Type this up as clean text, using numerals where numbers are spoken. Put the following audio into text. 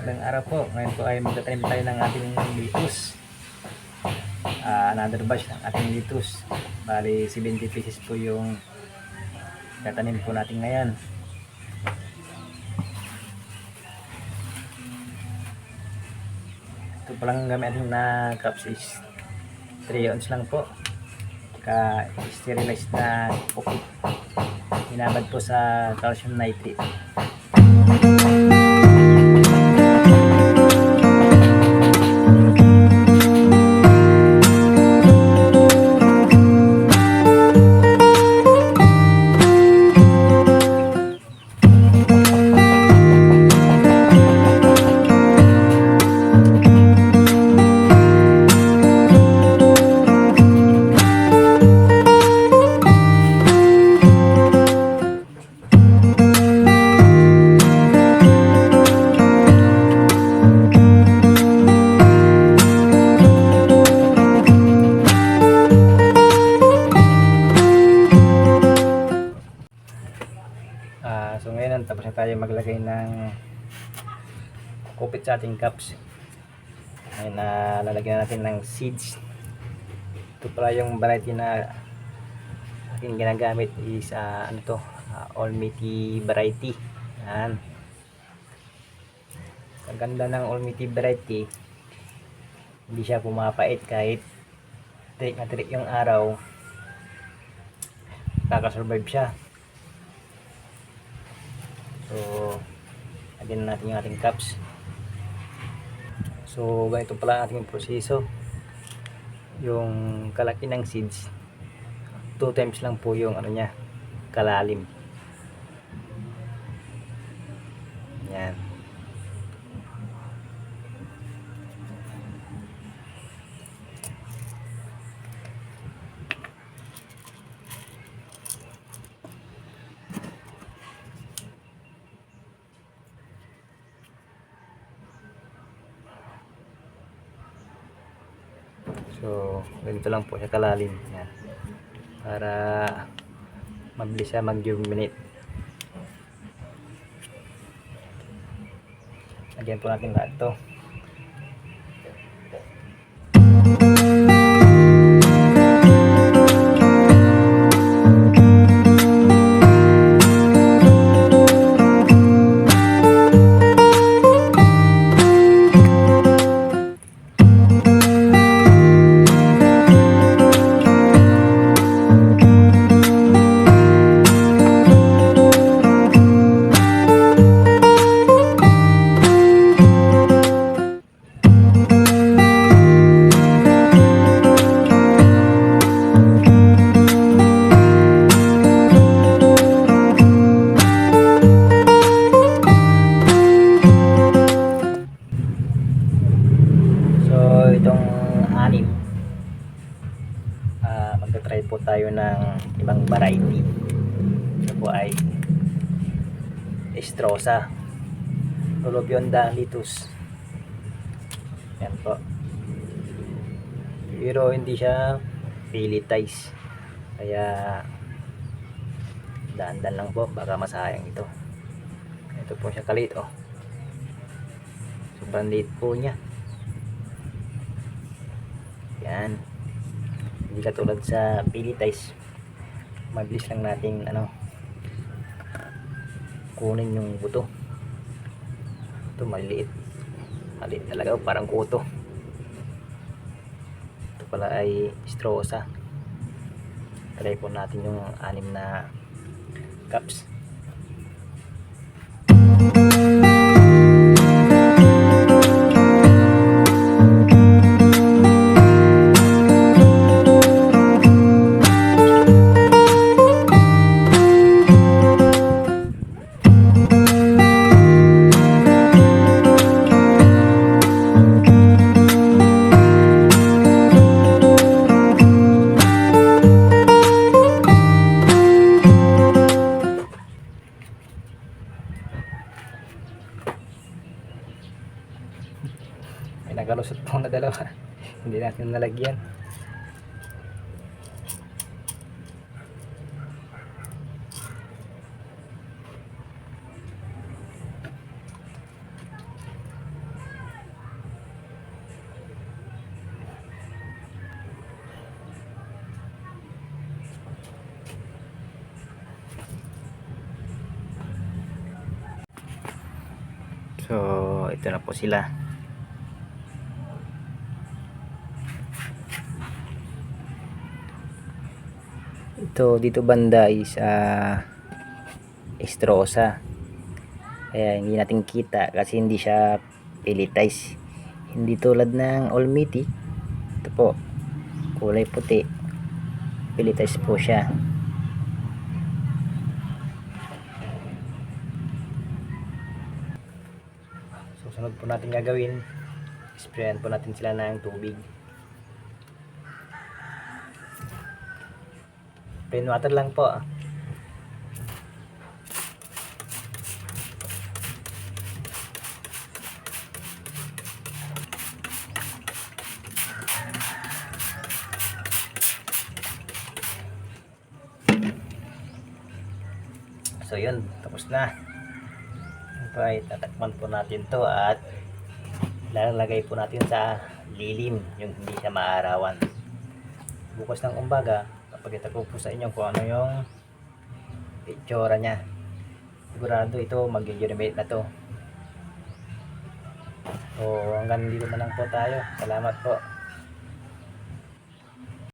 Magandang araw po. Ngayon po ay magtatanim tayo ng ating lettuce. Another batch ng ating lettuce. Bali 70 pieces po yung tatanim po natin ngayon. Ito pa lang gamit na cups is 3 ounce lang po. Ka-sterilized na coffee. Hinabad po sa calcium nitrate. So ngayon tapos na tayo maglagay ng kupit sa ating cups. Ngayon lalagyan natin ng seeds. Ito pala yung variety na aking ginagamit is Almaty variety. Yan. Ang ganda ng Almaty variety, hindi siya pumapait kahit trick na trick yung araw, kakasurvive siya. So lagyan natin yung ating cups. So ganito pala ang ating proseso. Yung kalaki ng seeds 2 times lang po yung niya, kalalim. Yan. So ganito lang po siya kalalim. Yan. Para mabilis siya mag-germinate. Lagyan po natin lahat to. Itong anim, magta-try po tayo ng ibang variety. Ito po ay Estrosa Rolobionda lettuce. Yan po, pero hindi siya pelletized, kaya daan-daan lang po, baka masayang ito. Ito po siya kalit, sobrang liit po niya. Yan, hindi katulad sa pelletized, mabilis lang nating kunin yung buto. Ito maliit talaga, parang kuto. Ito pala ay Estrosa. Try po natin yung 6 na cups. May nagalusot po na dalawa. Hindi natin nalagyan. So ito na po sila. Ito dito banda is Estrosa, kaya hindi natin kita kasi hindi siya pelitize, hindi tulad ng Olmiti. Ito po kulay puti, pelitize po siya. Susunod po natin gagawin, sprayan po natin sila ng tubig, plain water lang po. So yun, tapos na. Okay, tatakpan po natin to at lalagay po natin sa lilim, yung hindi siya maarawan. Bukas ng umaga, papakita ko po sa inyo kung ano yung itsura niya. Sigurado ito mag-germinate na to. So hanggang dito na lang po tayo. Salamat po.